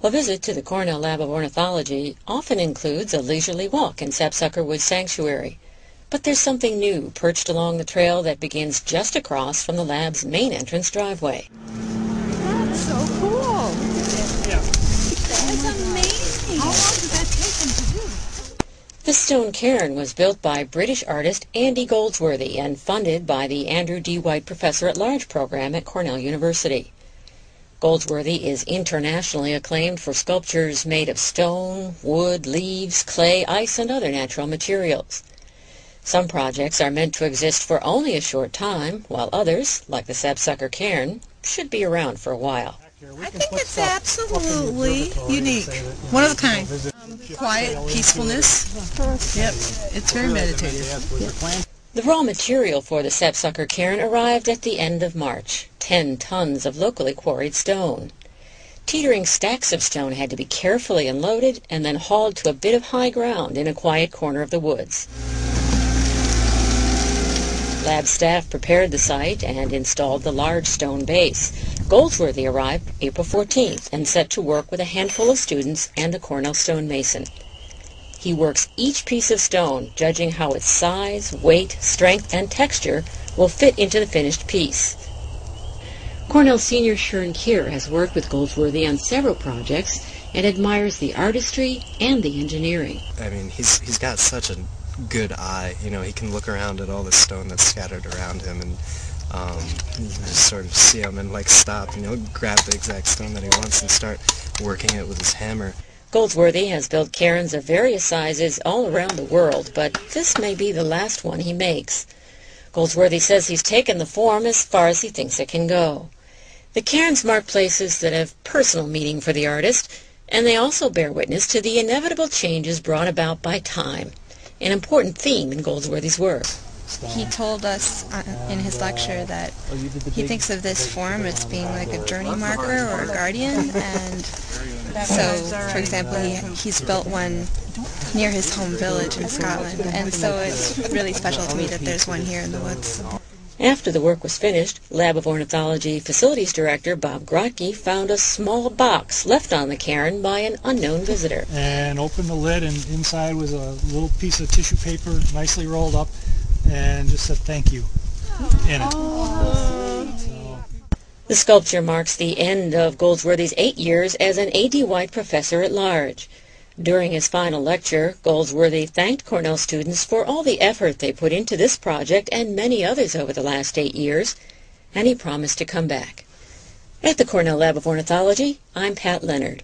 A visit to the Cornell Lab of Ornithology often includes a leisurely walk in Sapsucker Woods Sanctuary. But there's something new perched along the trail that begins just across from the lab's main entrance driveway. That's so cool. Yeah. That's amazing. How long did that take them to do? This stone cairn was built by British artist Andy Goldsworthy and funded by the Andrew D. White Professor at Large program at Cornell University. Goldsworthy is internationally acclaimed for sculptures made of stone, wood, leaves, clay, ice, and other natural materials. Some projects are meant to exist for only a short time, while others, like the Sapsucker Cairn, should be around for a while. I think it's absolutely unique. One of a kind. Quiet, peacefulness. Yep, it's very meditative. The raw material for the Sapsucker Cairn arrived at the end of March, 10 tons of locally quarried stone. Teetering stacks of stone had to be carefully unloaded and then hauled to a bit of high ground in a quiet corner of the woods. Lab staff prepared the site and installed the large stone base. Goldsworthy arrived April 14th and set to work with a handful of students and a Cornell stonemason. He works each piece of stone, judging how its size, weight, strength, and texture will fit into the finished piece. Cornell senior Cairn has worked with Goldsworthy on several projects and admires the artistry and the engineering. I mean, he's got such a good eye. You know, he can look around at all the stone that's scattered around him and you just sort of see him and like stop and grab the exact stone that he wants and start working it with his hammer. Goldsworthy has built cairns of various sizes all around the world, but this may be the last one he makes. Goldsworthy says he's taken the form as far as he thinks it can go. The cairns mark places that have personal meaning for the artist, and they also bear witness to the inevitable changes brought about by time, an important theme in Goldsworthy's work. He told us in his lecture that he thinks of this form as being like a journey marker or a guardian, and so, for example, he's built one near his home village in Scotland, and so it's really special to me that there's one here in the woods. After the work was finished, Lab of Ornithology Facilities Director Bob Grotke found a small box left on the cairn by an unknown visitor. And opened the lid, and inside was a little piece of tissue paper, nicely rolled up, and just said thank you in it. So. The sculpture marks the end of Goldsworthy's 8 years as an A.D. White Professor at Large. During his final lecture, Goldsworthy thanked Cornell students for all the effort they put into this project and many others over the last 8 years, and he promised to come back. At the Cornell Lab of Ornithology, I'm Pat Leonard.